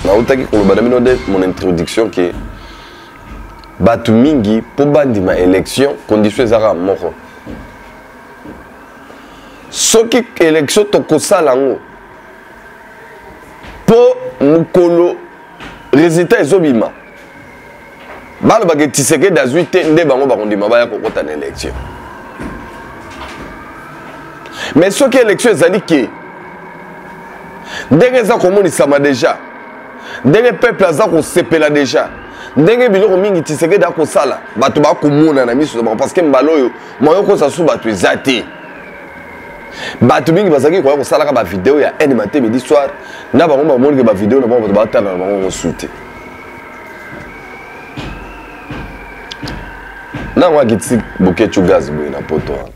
nautaki koloba na bino de mon introduction que batu mingi po bandima élection condition ezaka moko soki élection tokosala ngo po mukolo résultat ezobima balo bake tiseke d'azui te nde bango bakondima baya kokota na élection mais soki élection ezali ke ndenge eza komonisama déjà ndenge peuple aza kosepela déjà ndenge biloko mingi tiseke da kosala bato bakomona na miso bango parce que mbala oyo moyo kosa su bato eza te bato mingi bazaki koya kosalaka bavideo ya ene matin midi soir na bango bamonike bavideo na bango bato batala na bango kosu te nango akiti boketu gaz boye na poto wana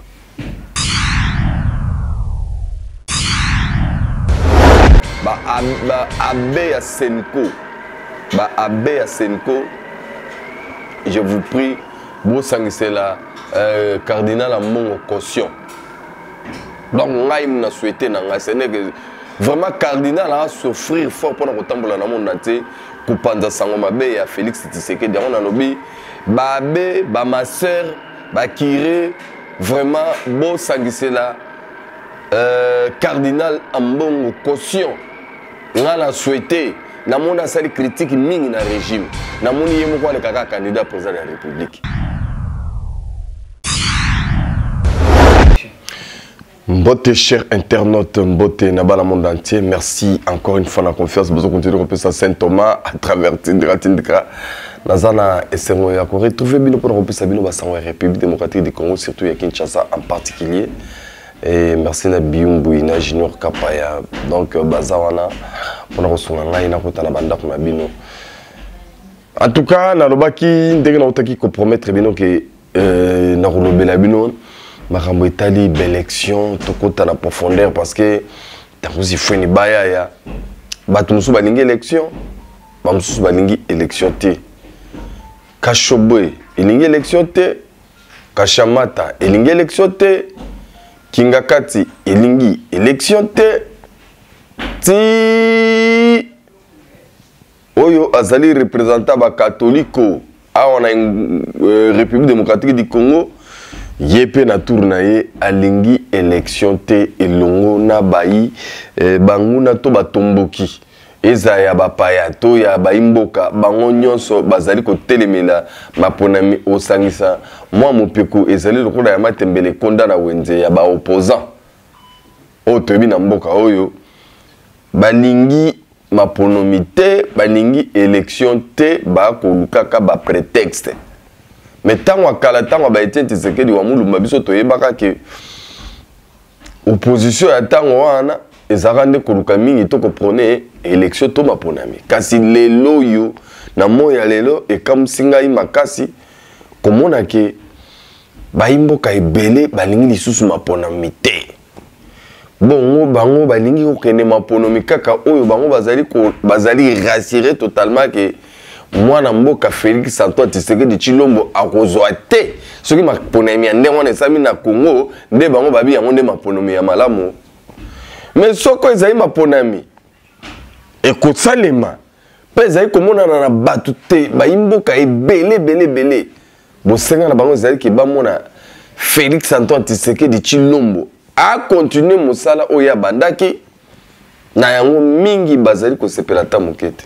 Abbé à Senko, Abbé à Senko, je vous prie, vous c'est la cardinal à mon caution. Donc, on a souhaité, vraiment cardinal a souffrir fort pendant que temps dans le monde entier, pour pendant Sangoma Abbé à Félix Tshisekedi, on a nommé Abbé, ma soeur, Kiré, vraiment beau c'est la cardinal à mon caution. On a souhaité, na mona sali critique mingi na régime, na moni yemo kwa le kaka candidat président de la République. Mbote cher internaute, mbote na bala monde entier, merci encore une fois la confiance, besoin continuer de repasser Saint Thomas à travers Tindra. Nazana essayons de retrouver bino pour repasser bino basango République démocratique du Congo, surtout à Kinshasa en particulier. Et merci na Biumbu na Junior Kapaya donc bazawana on reçoit ngai na kota na banda kuna bino en tout cas na lobaki ndenge na utaki compromettre bino que na kolobela bino makambo etali élection tokota na profondeur parce que takuzi fweni baya ya batu musu balingi élection ba musu balingi élection te Kashobwe elingi élection te Kashamata elingi élection te Kingakati elingi élection te ti oyo azali représentant ba catholico a on a une République démocratique du Congo yepe na tournaye alingi élection te elongo na bayi banguna to batomboki eza ya bapaya to ya baimboka bango nyonso bazali ko telemela maponami osangisa moi mopeko ezali lokola ya matembele konda na wenze ya ba opposant otobi na mboka oyo balingi maponomi te balingi élection te ba kolukaka ba prétexte mais tango akala tango ba Etienne Tshisekedi wa mulumba biso toyebaka ke opposition ya tango wana ezaka nde koluka mingi to kopone élection to maponami kasi lelo yo na moya lelo ekamwisi ngai makasi komona ke baimboka ebele balingi lisusu maponami te bongo bango balingi kokende maponami kaka oyo bango bazali rassuré totalement ke mwana mboka Félix Antoine Tshisekedi Tshilombo akozwa te soki maponami ya ndenge wana esami na Congo nde bango babi yango nde maponami ya malamu. Mais soko ezali maponami ekosalema pe ezali komonana na batu te baimboka ebele bosenga na bango ezali ke bamona Félix Antoine Tshisekedi Tshilombo a continuer mosala oya bandaki na yango mingi bazali kosepela ta mokete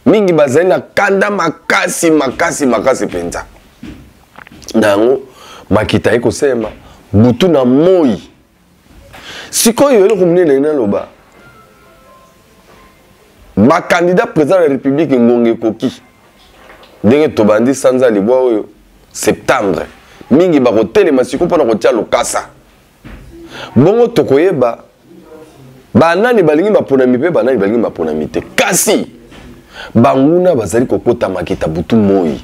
mingi bazali na kanda makasi penza na yango makita ekosema butu na moi sikoyo eloko munene na loba ba candidat président de la République ngonge koki ndenge tobandi sanza libwa oyo septembre mingi ba kotelema siko pona kotia lokasa bongo tokoyeba banani balingi maponami pe banani balingi maponami te kasi banguna bazali kokota makita butu moi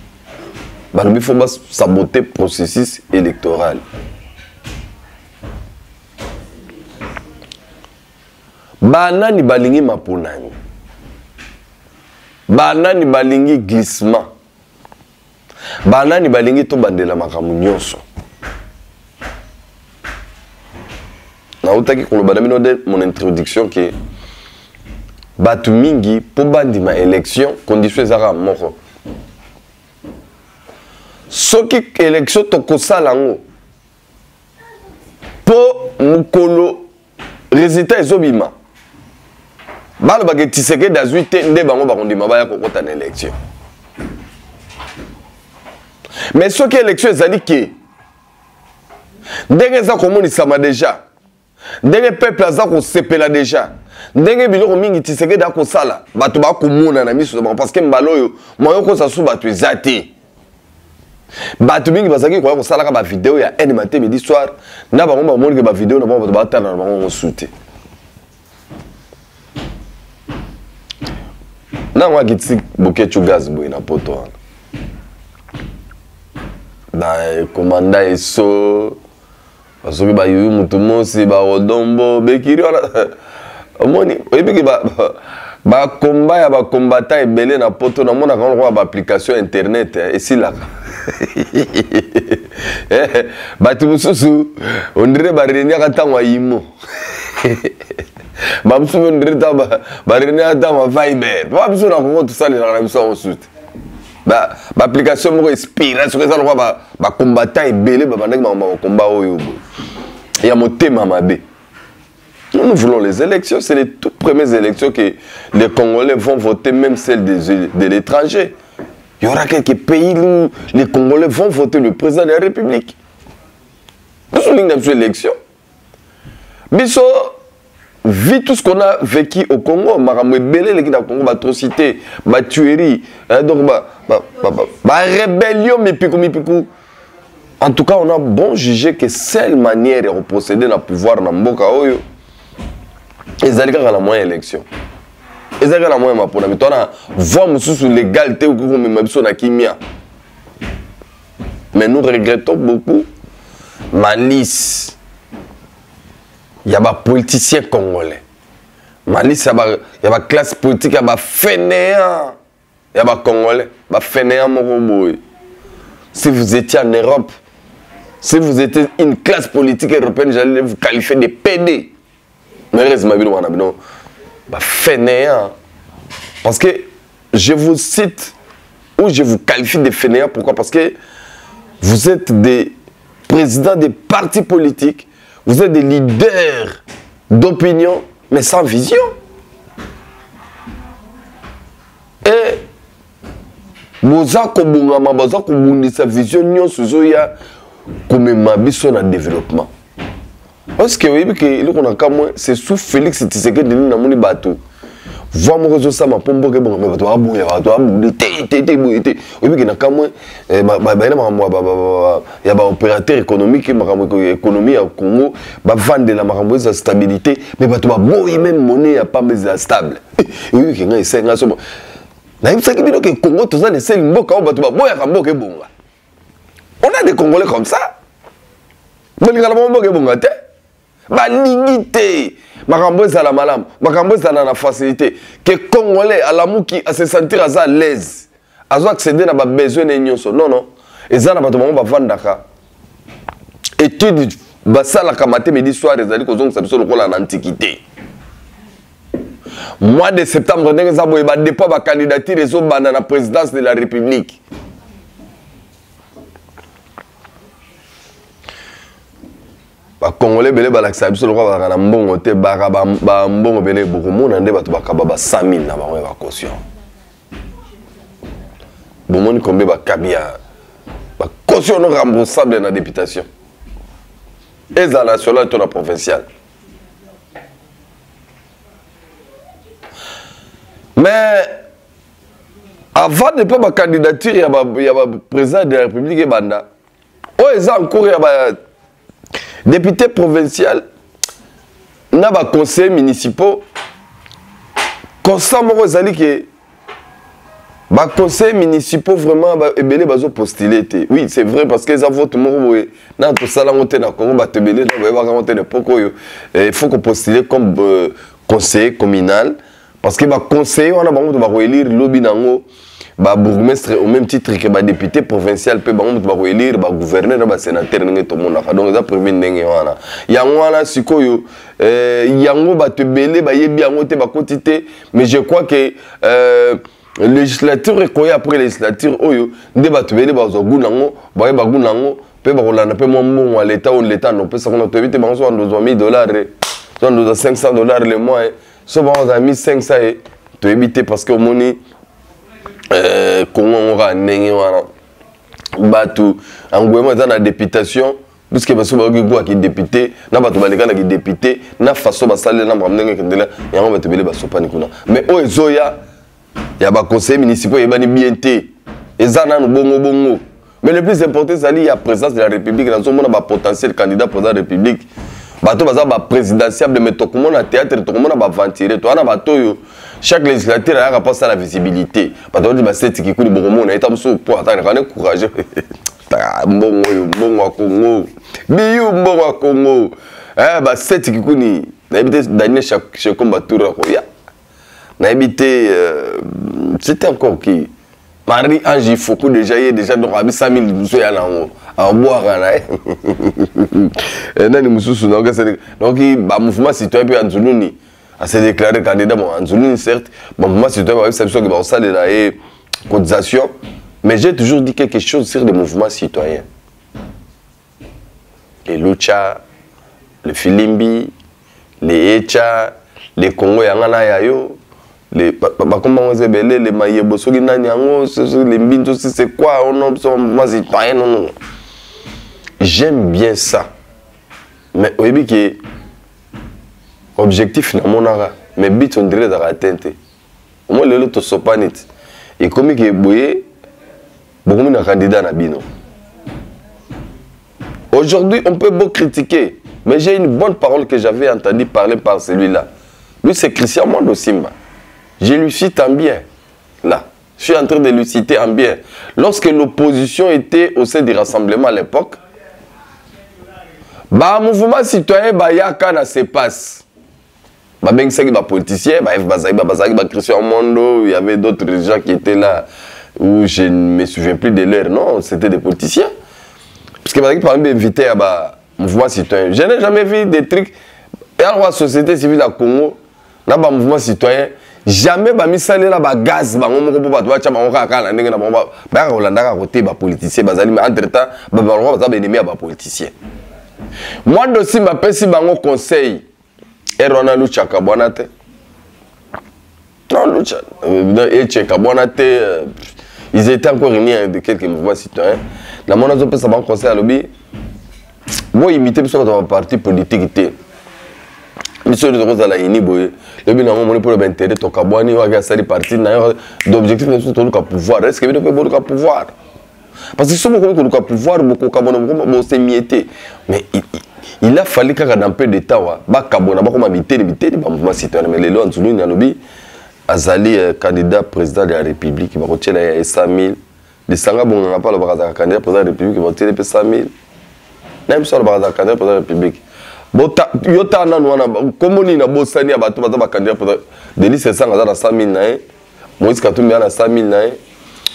balobi fo ba saboter processus électoral. Banani balingi maponami banani balingi glissement banani balingi to bandela makamu nyonso na utaki koloba na bino de mon introduction que batu mingi pour bandima élection condition ezaka moko soki élection tokosala ngo po mukolo résultat ezobima balo bake tiseke d'azui te nde bango bakondima baya kokota na élection mais soki élection ezali ke ndenge eza komonisama déjà ndenge peuple aza kosepela déjà ndenge biloko mingi tiseke da kosala bato bakomona na miso bango parce que mbala oyo moyo kosa su bato eza te bato mingi bazaki koya kosalaka bavideo ya 1 matin midi soir na bango bamonike bavideo na bango bato batala na bango kosu te nango akiti boketu gaz boye na poto wana na komanda eso basoki bayuyu mutu mosi baodombo bekiri wana omoni oyebiki bakomba ya bakombata ebele na poto namonaka wana kwa baapplication internet esilaka bato mosusu ondire bareniaka ntango ayimo bamosusu ondire bareniaka ntango aviber babiso na kongo tosalelaka na biso yango su te baapplication moko espira soki eza lokwa bakombata ebele babandaki makambo bakomba oyo ya motema mabe. Nous voulons les élections, c'est les toutes premières élections que les Congolais vont voter, même celles de l'étranger. Il y aura quelques pays où les Congolais vont voter le président de la République. Nous sommes dans une élection. Biso, vu tout ce qu'on a vécu au Congo, maramou belé les Congo, atrocité, tuerie, donc rébellion, mipikou. En tout cas, on a bon jugé que seule manière de procéder dans le pouvoir dans Mboka Oyo, ils allaient à la moyenne élection. Ils allaient à la moyenne mapona. Mais toi, on a voix sur l'égalité ou comme même sur la kimia. Mais nous regrettons beaucoup malice. Il y a des politiciens congolais. Malice, il y a des classe politique, il y a des fainéants. Il y a des Congolais, des fainéants moroboy. Si vous étiez en Europe, si vous étiez une classe politique européenne, j'allais vous qualifier de PD. Mais heureusement, fainéant. Parce que je vous cite ou je vous qualifie de fainéant. Pourquoi? Parce que vous êtes des présidents des partis politiques, vous êtes des leaders d'opinion, mais sans vision. Et boza kobungama boza kobundisa vision nyonso zoya komema biso na développement. Parce que oui que le qu'on a comme c'est sous Félix Tshisekedi na moni bato. Voir mon réseau ça ma pombo ke bon mais bato abouya bato abou té oui que na comme ya ba opérateur économique économie ya Congo ba vendre la makambo za stabilité mais bato ba boy même monnaie ya pas mais stable. Oui que nga esenga so na ibisa kibino ke Congo toza les sel mboka bato ba boya ka mboka bonga. On a des Congolais comme ça. Bolinga la mboka bonga té. Baligité, makambo za la malam, makambo za na facilité que Congolais à la mouki à se sentir à l'aise, à accéder à ba besoin de nyonso. Non non, ezana bato ba vandaka. Étude basala kamate midi soir ezali ko zonga biso lokola na antiquité. Mois de septembre ndenge za boye ba dépôt ba candidature ezo bana na présidence de la République. Les Congolais belé balakisa biso lokwa bana mbongo te baka ba mbongo belé beaucoup mona nde bato bakaba ba 100 000 na bango ba caution. Bomoni combien ba kabia ba caution non remboursable na députation. Et la nationale et la provinciale. Mais avant de pas ma candidature il y a président de la République et banda. Oh ils ont encore député provincial, n'a pas conseil municipal, constamment aux alliés que les conseils municipaux vraiment ebele bazo postuler. Oui, c'est vrai parce que ça vote moro na to sala monter na Congo ba tebele na ba monter n'importe quoi. Il faut qu'on postule comme conseiller communal parce que ba conseiller on a ba élire lobby nango ba bourgmestre au même titre que ba député provincial pe bango ba ko élire ba gouverneur ba sénateur nge to mona donc ça premier ndenge wana yango wana sikoyo yango ba te belé ba yebi yango te ba kotité mais je crois que législature et après législature oyo nde ba te belé ba zo gunango ba ba gunango pe ba kolanda pe mon à l'état on l'état non pe ça qu'on a te vite bango so $1000 so $500 le mois so bango za 1500 et te éviter parce que au moni Congo aura ndenge wana batu angwema za na députation puisque baso ba ko ki député na batu baleka na ki député na façon ba saler na ndenge kendela yango batu bele basopani kuna mais o ezoya ya ba conseil municipal yebani bien te ezana no bongo mais le plus important c'est la présence de la République dans son ba potentiel candidat pour la République bato baza ba présidentiable mais to komona théâtre to komona ba ventiler to ana bato yo chaque législateur a rapport à la visibilité bato di ba seti ki kuli bokomo na eta muso po ata na courage mbongo wa Congo biyu mbongo wa Congo ba seti ki kuni na ebité Daniel chaque combattura ko ya na ebité c'était encore qui Marie Ange Foucault déjà il déjà donc abi 5000 muso ya nango a boire na nani mususu na donc ba mouvement citoyen pe Anzuluni a se déclaré candidat bon Anzuluni certes bon mouvement citoyen ba ça que ba ça la cotisation mais j'ai toujours dit quelque chose sur les mouvements citoyens les Lucha les Filimbi les Echa les Congo yangana yayo les comment on dit les maillebots soki nani yango les mbinzo c'est quoi on a mouvement citoyen non j'aime bien ça mais au début que objectif na monara mais but on dirait d'atteindre au moins le lot sopanit et comme que boye beaucoup de candidats na bino aujourd'hui on peut beau critiquer mais j'ai une bonne parole que j'avais entendu parler par celui-là lui c'est Christian Mondo Simba. Je lui cite en bien, là. Je suis en train de lui citer en bien. Lorsque l'opposition était au sein du rassemblement à l'époque, bah mouvement citoyen, bah yaka se passe. Bah ben c'est bah politicien, bah Christian Mondo, il y avait d'autres gens qui étaient là où je ne me souviens plus de l'heure, non, c'était des politiciens. Parce que par exemple invité à bah mouvement citoyen, je n'ai jamais vu des trucs. Et alors la société civile à Congo, là bah mouvement citoyen. Jamais ba misale la ba gaz ba ngomo ko ba twa ba ngoka kala ndenge na ba ba Rolanda ka côté ba politicien bazali mais entre temps ba ba ba ennemi ba politicien moi aussi ma pesi bango conseil et Ronald Lucha Kabonate non Lucha et Kabonate ils étaient encore réunis de quelques mouvements citoyens la mon azo pesa bango conseil à lobby moi imiter biso dans parti politique té mission de rose à la iniboye le bien on pour l'intérêt to kabwani wa ga sali parti na d'objectif de tout le pouvoir est-ce que peut beaucoup pouvoir parce que souvent comme le pouvoir beaucoup kabona beaucoup c'est miété mais il a fallu qu'à dans peu de temps ba kabona ba comme habiter ba mouvement citoyen mais les lois Nzulu na lobi azali candidat président de la République ba retirer la 100000 les sanga bon pas le baraza candidat président de la République va retirer 5000 même sur le baraza candidat président de la République bota yota nanu wana komoni na bosani ya bato baza ba candidat pour Denis Sanga za na 5000 na Moïse Katumbi na 5000 na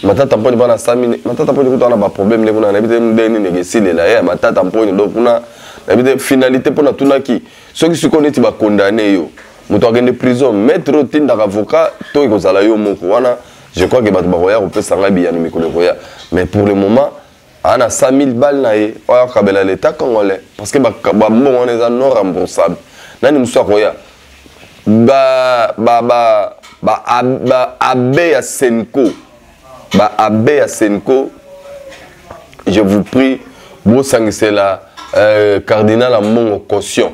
matata mponi bana 5000 matata mponi kutana ba problème le kuna na bité ndeni négocier la ya matata mponi donc kuna na bité finalité pona tunaki soki sikoni ti ba condamné yo moto akende prison maître tinda avocat to ikozala yo moko wana je crois que bato ba roya ko pesa ngabi ya mikolo roya mais pour le moment on a 5000 balles naé on a l'état congolais parce que bon on est non remboursable nani muso koya abbé à Senko je vous prie vous c'est la cardinal à mon caution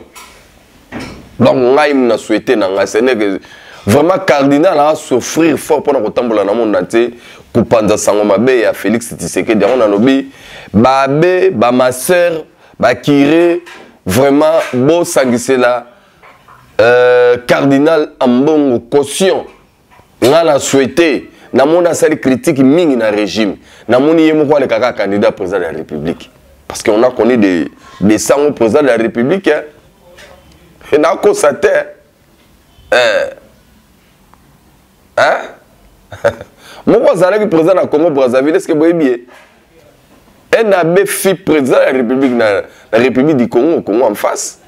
donc ngai na souhaité na ngai vraiment cardinal a souffrir fort pendant que tambola na monde entier kupanza sango mabe ya Félix Tshisekedi on a nobi babe ba ma sœur ba kiré vraiment beau sangisela cardinal Ambongo caution ngala souhaité na monde sali critique mingi na régime na moni yemo kwa le kaka candidat président de la République parce qu'on a connu des sangs président de la République et na constaté Mon voisin qui président à Congo Brazzaville, est-ce que vous voyez bien? Un abbé fit président de la République du Congo, au Congo en face.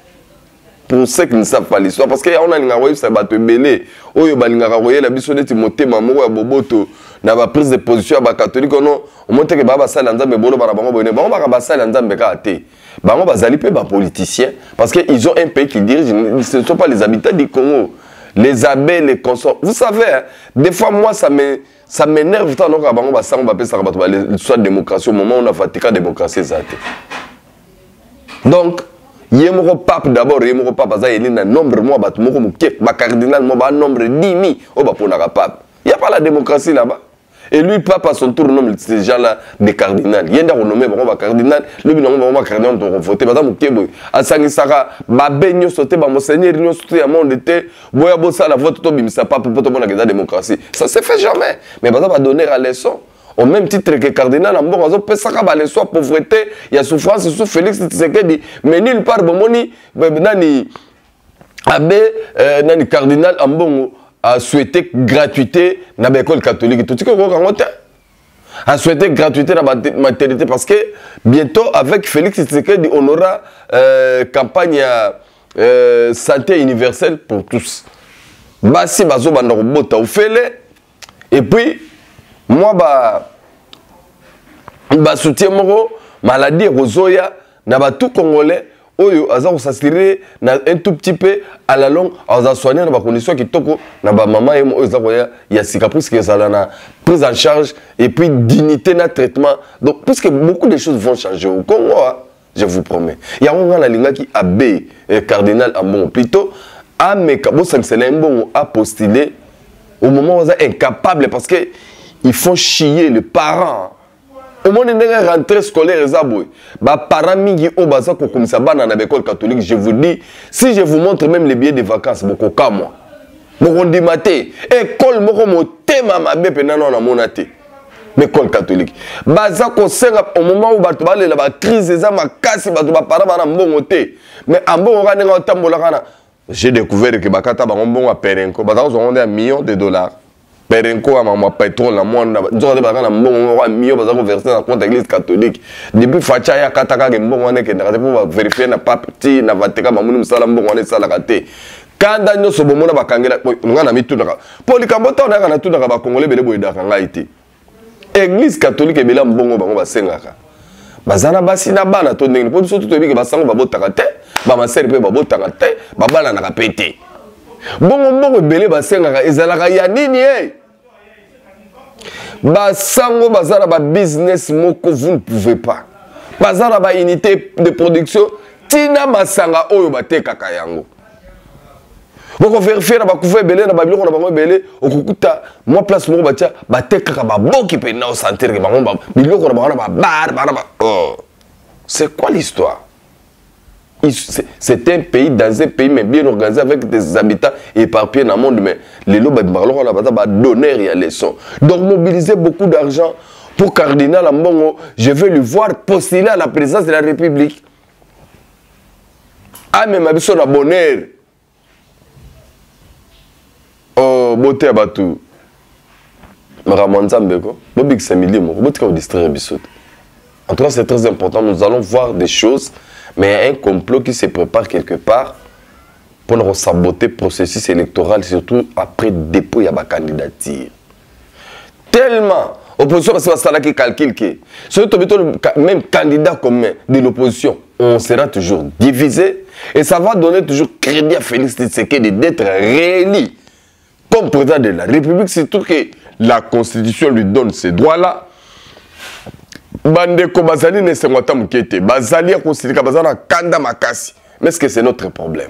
Pour ceux qui ne savent pas l'histoire, parce qu'il y a un envoyé ça va te belé. Oyo balinga royer la biso de Timothée Mamogo ya Boboto na ba prise de position à ba catholique non. On montre que baba sala nzambe bolo bana bango bone. Bango ba sala nzambe ka té. Bango bazali pe ba politiciens parce que ils ont un pays qui dirige, ce ne sont pas les habitants du Congo. Les abbés, les consorts. Vous savez, hein, des fois moi ça m'énerve tant donc bango ba sango ba pesa ka ba l'histoire de démocratie au moment où on a fatigué la démocratie ça té. Donc Yemoro pape d'abord, Yemoro pape, il y a un nombre, moi, ma cardinal, moi, un nombre 10 000, oh, bah, pour la pape. Il n'y a pas la démocratie là-bas. Et lui, pape, à son tour, nomme ces gens-là des cardinals. Il y a un renommé, on va cardinal, lui, on va cardinal, on va voter. Par exemple, à Sangisara, Babé, nous sauté, Monseigneur, nous sauté à mon été, Boya Bossa, la vote, ça pape, pour tout le monde, la démocratie. Ça ne se fait jamais. Mais ça va donner la leçon. Au même titre que cardinal en bon, on peut s'accabaler soit pauvreté, il y a souffrance sous Félix Tshisekedi, mais nulle part bomoni nani abbé nani cardinal en bon a souhaité gratuité dans l'école catholique tout ce que vous a souhaité gratuité dans la maternité parce que bientôt avec Félix Tshisekedi on aura campagne santé universelle pour tous. Basi bazo banda robota ou fele et puis moi, je soutiens maladie rosoya, na tout congolais, oyo aza s'assurer un tout petit peu à la longue, aza soigner na condition qui toko na ba maman et moi il y a cicatrice que ça na prise en charge et puis dignité na traitement. Donc puisque beaucoup de choses vont changer au Congo, je vous promets. Il y a un linga qui abbé cardinal Ambongo plutôt a mekabo Mbongo a postulé au moment où on est incapable parce que ils font chier les parents. Au moment où on est rentré scolaire, les parents mingi au bazar comme ça dans l'école catholique, je vous dis, si je vous montre même les billets de vacances, beaucoup comme moi. Beaucoup de maté, école moko motema mabe penana na monate. L'école catholique. Bazar ko senga au moment où bato ba la crise eza makasi bato ba parents bana mbongo te. Mais en bon on nga tambola kana. J'ai découvert que bakata ba mbongo a perenko, bazar on a $1 million. Perenko a ma pétrole la monde nous avons pas un bon million parce qu'on verser dans compte église catholique depuis facha ya kataka ke mbongo wane ke ndaka pour vérifier na papiti na vateka ba munu sala mbongo wane sala kate kanda nyoso bomona bakangela ngana mituna polikambota on na tuna ba congolais bele boyedaka ngaiti église catholique ebela mbongo bango basengaka bazana basi na bana to ndenge po biso to ebike basango babotaka te ba masere pe babotaka te babala na kapete bongo ebele basengaka ezalaka ya nini basango bazala ba business moko vous ne pouvez pas bazala ba unité de production tina masanga oyo batekaka yango boko vérifier na bakufa ebele na babiloko na bango ebele okukuta moi place moko batia batekaka baboki pe na sentir que bango biloko na bango na bar oh c'est quoi l'histoire? C'est un pays, dans un pays mais bien organisé avec des habitants éparpillés dans le monde. Mais les lots va donner les leçons. Donc mobiliser beaucoup d'argent pour Cardinal Ambongo. Je veux lui voir postuler à la présidence de la République. Ah mais ma biso na bonheur. Oh beauté à batou. Maramanzambeko. Bobik Samili mo. Botika au distraire bisot. En tout cas c'est très important. Nous allons voir des choses. Mais il y a un complot qui se prépare quelque part pour nous saboter le processus électoral, surtout après le dépôt de la candidature. Tellement, l'opposition, parce que c'est ça qui calcule que, surtout même candidat commun de l'opposition, on sera toujours divisé et ça va donner toujours crédit à Félix Tshisekedi d'être réélu comme président de la République, surtout que la Constitution lui donne ces droits-là. Bandeko bazali ne sengwata mukete bazali akosilika bazana kanda makasi. Mais est-ce que c'est notre problème?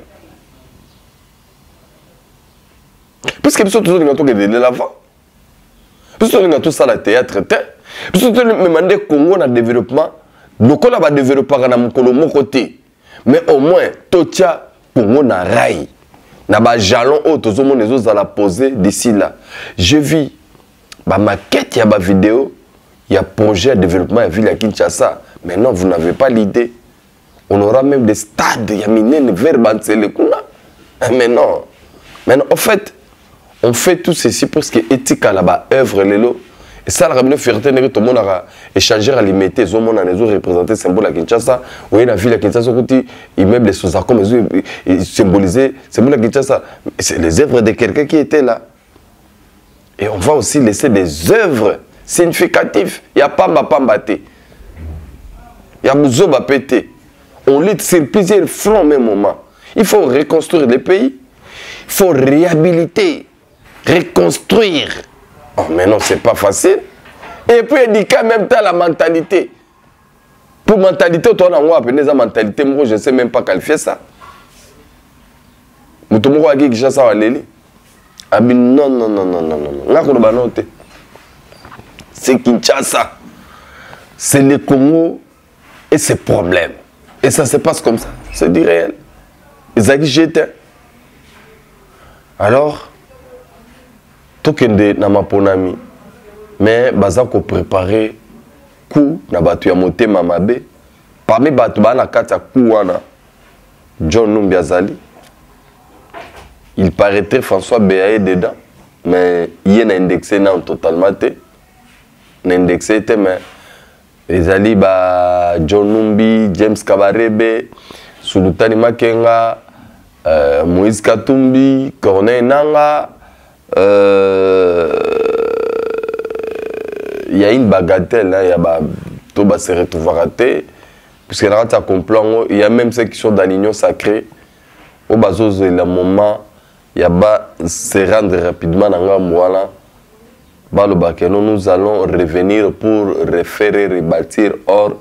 Puisque nous sommes toujours dans de l'avant. Puisque nous sommes tous à la théâtre, puisque nous sommes demandé Congo dans le développement, le Congo va développer dans mon côté. Mais au moins, Totia Congo na rail. Na ba jalon au tous les autres à la poser d'ici là. Je vis ma maquette, il y a ma vidéo. Il y a un projet de développement à ville à Kinshasa. Mais non, vous n'avez pas l'idée. On aura même des stades. Il y a minen vers Banselekuna. Mais non. Mais non, en fait, on fait tout ceci parce que éthique là-bas, œuvre l'élo. Et ça, la ramène fierté, tout le monde a échangé à limiter, ils ont représenté le symbole à Kinshasa. Oui, la ville à Kinshasa, immeuble de Sous-Arcom, ils symbolisaient le symbole à Kinshasa. C'est les œuvres de quelqu'un qui était là. Et on va aussi laisser des œuvres significatives. Il n'y a pas Pambaté. Il y a Mouzoba Pété. On lutte sur plusieurs fronts au même moment. Il faut reconstruire le pays. Il faut réhabiliter, reconstruire. Oh, mais non, c'est pas facile. Et puis, il dit quand même la mentalité. Pour mentalité, on a appelé la mentalité. Moi, je ne sais même pas qualifier ça. Mais tout le monde a dit que j'ai ça. Ah, mais non, non, non, non, non, non. C'est Kinshasa. C'est le Congo et ses problèmes. Et ça se passe comme ça. C'est du réel. Ils ont dit j'étais. Alors, tout le monde n'a pas ponami. Mais baza ko préparer coup na batu ya motema mabe. Parmi batu ba na kati ya coup wana John Numbi Azali. Il paraîtrait François Béaé dedans, mais il est indexé non totalement té. Indexé té mais Azali ba John Numbi, James Kabarebe, Sulutani Makenga, Moïse Katumbi, Corneille Nanga, il y a une bagatelle, il y a tout va se retrouver raté, puisque dans le complot, il y a même ceux qui sont dans l'union sacrée. Au bas de le moment, il y a se rendre rapidement dans le mois nous allons revenir pour refaire et rebâtir. Or,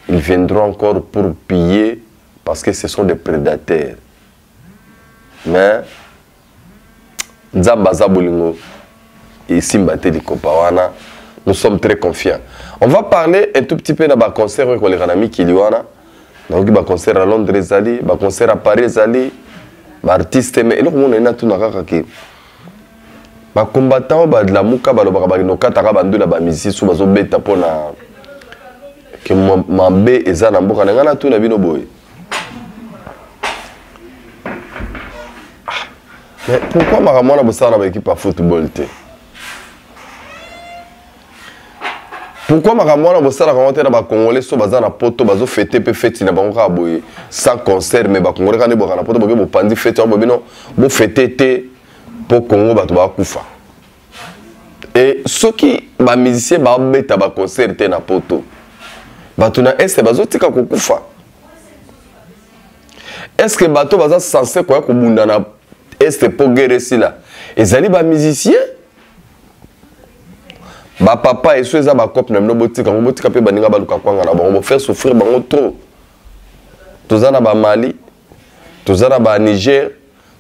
ils viendront encore pour piller parce que ce sont des prédateurs. Mais, Nzambaza Bolingo et Simbate di Kopawana, nous sommes très confiants. On va parler un tout petit peu de concert avec les amis qui y a. Donc, il y a un concert à Londres, un concert à Paris, un artiste. Mais il y a un tout qui ba combattant ba de la muka ba ba no kataka bandu la ba musicien so bazo beta pona que mambe eza na mboka ngana tout na bino boy. Mais pourquoi maramona bosana ba équipe à football té? Pourquoi maramona bosana commenter na ba congolais so bazana poto bazo fêter pe fête na bango ka boy sans concert mais ba congolais kana boka na poto boke bo pandi fête bo bino bo fêter té pour Congo bato ba kufa. Et ceux qui ba musicien ba beta ba concert té na poto bato na est bazo tika ko kufa. Est-ce que bato baza censé ko bunda na est pour guérir cela? Ezali ba musicien ba papa et ceux za ba cop na no botika ngo botika pe baninga ba luka kwanga na bango faire souffrir bango trop. Tozana ba Mali, tozana ba Niger,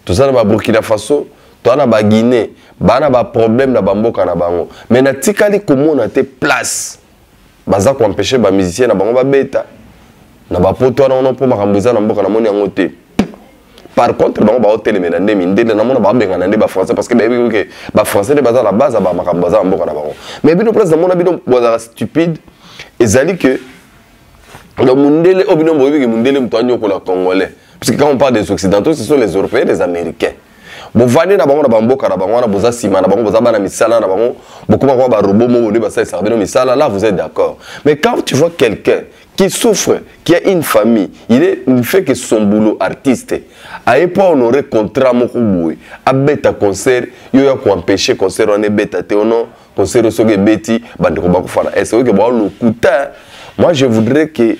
tozana ba Burkina Faso, tozana ba Guinée, bana ba problème na bamboka na bango. Mais na tikali komona te place. Baza ko empêcher ba musicien na bango ba beta. Na ba poto na on pour makambuza na mboka na moni yango te. Par contre, bango ba hôtel mais na ndemi ndele na mona ba benga na ndeba français parce que ba français de baza la base ba makambuza na mboka na bango. Mais bino place na mona bino boza stupide ezali que le mundele obino boyebi que mundele mutwanyo ko la congolais. Parce que quand on parle des occidentaux, ce sont les européens et les américains. Bon, venez na bango na bamboka na bango na boza sima na bango boza bana misala na bango beaucoup ba ba robot mo ne ba ça ça bino misala là vous êtes d'accord. Mais quand tu vois quelqu'un qui souffre, qui a une famille, il ne fait que son boulot artiste. A pas honorer contrat mo kuboué, a beta concert, yo ya ko empêcher concert on est beta te ono, concert so ke beti bande ko ba ko fana. Est-ce que ba le kuta? Moi je voudrais que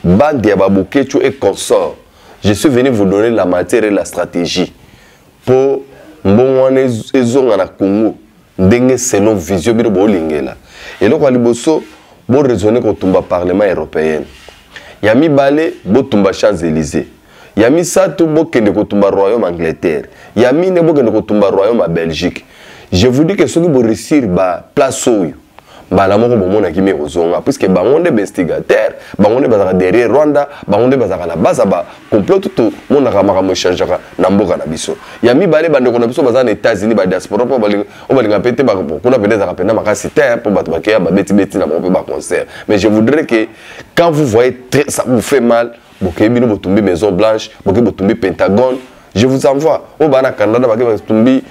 bande ya babukecho et consort. Je suis venu vous donner la matière et la stratégie pour mbongwane ezonga na Congo ndenge selon vision bino bolingela. Et donc aliboso bo raisonner ko tumba parlement européen. Yami balé bo tumba Champs-Élysées. Yami sato bo kende ko tumba royaume Angleterre. Yami ne bo kende ko tumba royaume Belgique. Je vous dis que ceux qui vont réussir ba place oyo bala moko bomona ki me ozonga puisque bango nde investigateur bango nde bazaka derrière Rwanda bango nde bazaka na base ba complot tout mona kamaka mo changeaka na mboka na biso ya mibale bande ko na biso bazana États-Unis ba diaspora po balinga pete ba kuna pete za pena makasi te pour bato bakeya ba beti na mo ba concert. Mais je voudrais que quand vous voyez ça vous fait mal bokebi no botumbi Maison Blanche bokebi botumbi Pentagone, je vous envoie au bana Canada bokebi botumbi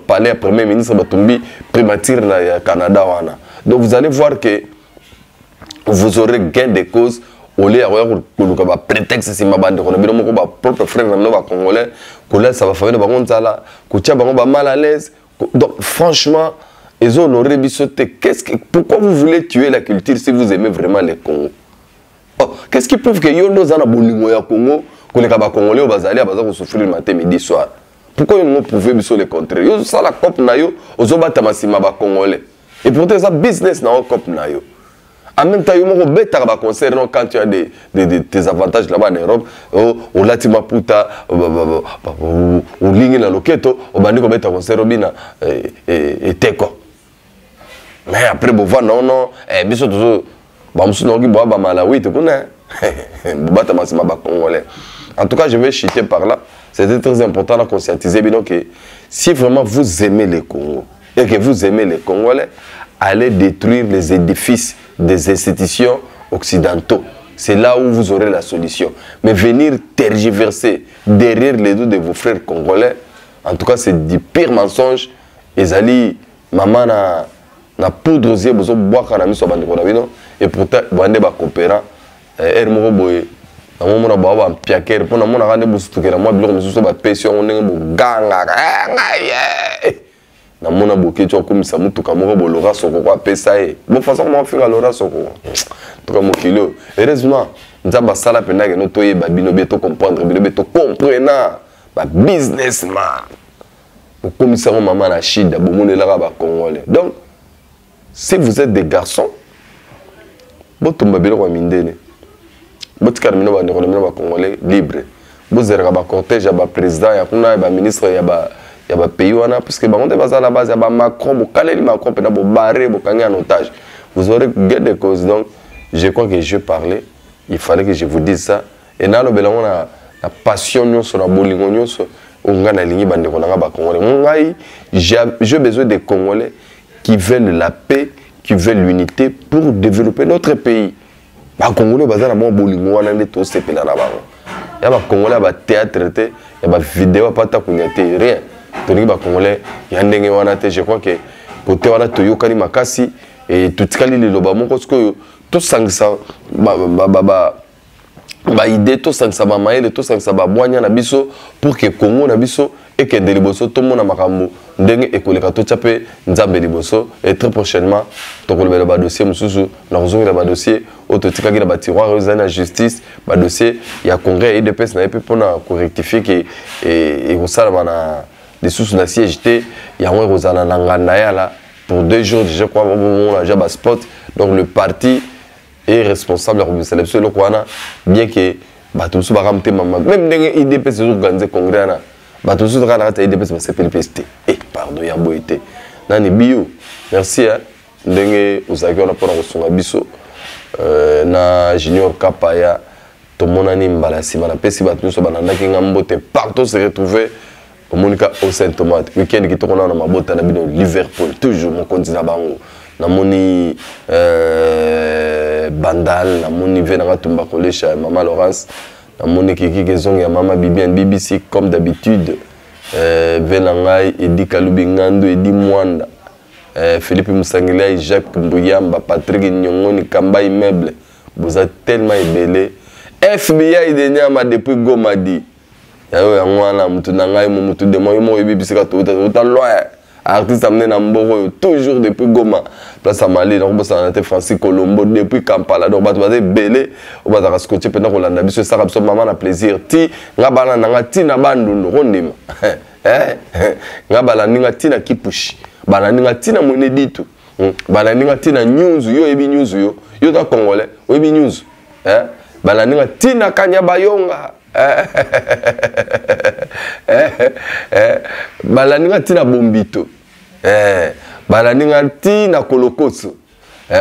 palais premier ministre batumbi primature na Canada wana. Donc vous allez voir que vous aurez gain de cause au lieu de prétexte si ma bande on a bien mon propre frère na congolais que ça va faire bango nzala ko tia bango ba mal à l'aise. Donc franchement ils ont honoré bisoté. Pourquoi vous voulez tuer la culture si vous aimez vraiment les Congo? Oh, qu'est-ce qui prouve que yo no zana bolingo ya Congo que les Congolais au bazali a bazar souffrir matin midi soir? Pourquoi ils ne pouvaient pas le contraire? Yo ça la cop na yo ozobata masima ba Congolais. Et pourtant ça business na cop na yo. En même temps, quand tu as des avantages là-bas en Europe, au Latima Puta, au ligne la loqueto, au bandi comme tu as concert et teko. Mais après, bon, non, biso toujours, Malawi, tu connais. En tout cas, je vais chuter par là. C'était très important de conscientiser que si vraiment vous aimez les Congos et que vous aimez les Congolais, allez détruire les édifices des institutions occidentaux. C'est là où vous aurez la solution. Mais venir tergiverser derrière les dos de vos frères congolais, en tout cas, c'est du pire mensonge. Et ali, maman na poudre aux yeux, besoin de boire quand on a mis sur bande de et pourtant, bande ba coopérant, moko boye, na mo na ba ba piaker, pour na mo na rande busu tukela moi biloko mususu ba pression on ngi ganga. Na mona boké tu comme ça mutuka moko bolora soko kwa pesa e bon façon comment faire lora soko to comme kilo heureusement nzamba sala pena que no toye ba bino beto comprendre bino beto comprendre ba businessman comme ça maman na chida bomone la ba congolais. Donc si vous êtes des garçons botumba bilo kwa mindene botikar mino ba ndeko ba congolais libre bozera ba cortège ba président ya kuna ba ministre ya ba il y a des pays parce que à la base il y a Macron, Macron barré, en otage. Vous aurez des causes. Donc je crois que je parlais, il fallait que je vous dise ça. Et là la passion sur la bolingo sur la ligne bande congolais. J'ai besoin des Congolais qui veulent la paix, qui veulent l'unité pour développer notre pays. Les Congolais bazar na bolingo wana ndeto sepela na bango. Il y a des Congolais ba théâtre, il y a des vidéos pas ta kunyate rien. Tony ba Congolais yandenge wana te je crois que côté wana toyokani makasi et tutikali le loba mokosko to sangisa ba idée to sangisa ba maele to sangisa ba bwanya na biso pour que Congo na biso et que de liboso to mona makambo ndenge ekoleka to tchape nzambe liboso et très prochainement to kolobela ba dossier mususu na kozongela ba dossier o to tikaki na ba tiroir na justice ba dossier ya congrès et de pes na epe pona ko rectifier que et kosala bana des sources de siègeté, il y a un Rosana Langandaya pour 2 jours, je crois, on a déjà spot. Donc le parti est responsable de la sélection bien que Batoussou Baramte Mama, même les IDP se organisent congrès, Batoussou Baramte IDP se fait PST. Eh, pardon, il y a beau été. Nani Bio, merci. Dengue, vous avez pour la biso. Na Junior Kapaya, tout le monde a dit, la pesi Batoussou Bananda qui a partout se retrouver. Monica au Saint-Thomas, week-end qui tourne dans ma botte à Liverpool, toujours mon continent bango. Na moni Bandal, na moni Venara Tumba Collège, Maman Laurence, na moni Kiki Gezong ya Maman Bibian BBC comme d'habitude. Venangai, Edi Kalubingando, Edi Mwanda, Philippe Moussangila, Jacques Mbouyamba, Patrick Nyongoni, Kamba Immeuble. Vous êtes tellement ébélés. FBI de Nyama depuis Gomadi. Artiste amené na mboro toujours depuis Goma place à Mali donc ça a Francis Colombo depuis Kampala donc ba belé on va scotcher pendant qu'on l'a biso ça absolument maman na plaisir ti ngabala na ti na bandundu rondima ngabala ninga ti na kipushi bana ninga ti na moneditu bana ninga ti na news yo ebi news yo ta congolais ebi news bana ninga ti na Kanyabayonga balaninga tina bombito balaninga tina kolokoso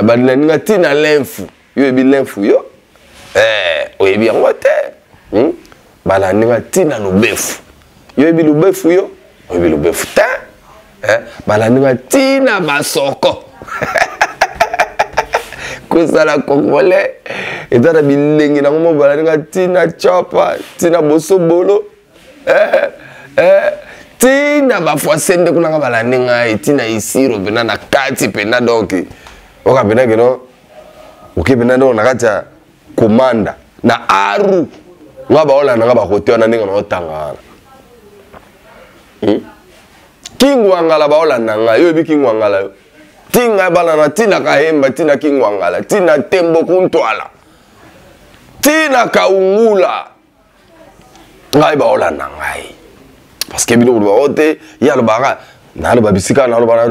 balaninga tina lenfu yo ebi lenfu yo oyebi yango te balaninga tina lubefu yo ebi lubefu yo oyebi lubefu te balaninga tina basoko kosala congolais et dans la bilingue na mo balaninga tina chapa tina bosobolo tina tina ba fois sende kuna ngaba ndenga tina isiro bena na kati pena donc oka bena keno oke bena ndo na kata komanda na aru ngaba ola ngaba hotel na ndinga no tangana kingwangala ba ola nanga yo bi kingwangala tinga bala na tina kahemba tina kingwangala tina tembo kuntwala tina kaungula ngai ba ola ngai parce que bino ba ote ya lo bara na lo babisika na lo bara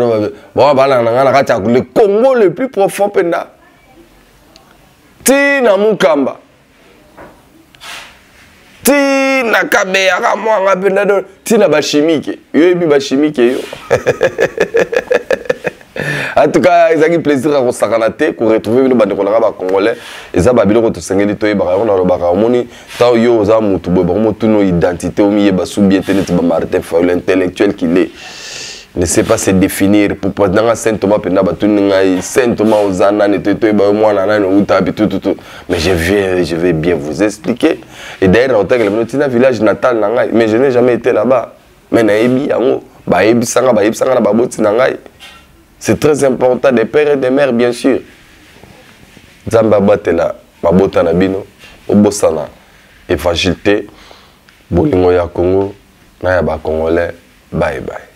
ba bala nanga na kata le Congo le plus profond penda tina mukamba tina kabeya ka mwanga penda do tina ba chimique yo bi ba chimique yo en tout cas ils ont plaisir à resakanater pour retrouver bino bande kolanga ba congolais eza ba biloko to sengeli to yeba on na ba moni ta yo za mutu bo ba mutu no identité o miye ba soubiete net ba Martin Fayulu intellectuel qu'il est ne sait pas se définir pour pendant Saint Thomas pena ba tuninga Saint Thomas ozana ne to ba mwana na no uta tout mais je vais bien vous expliquer et d'ailleurs en tant que le village natal na ngai mais je n'ai jamais été là-bas mais na ebi yango ba ebi sanga na ba boti na ngai. C'est très important des pères et des mères, bien sûr. Zamba batela, mabota na bino, obosana, évangilité, bolingo ya Congo, na ya ba Congolais, bye bye.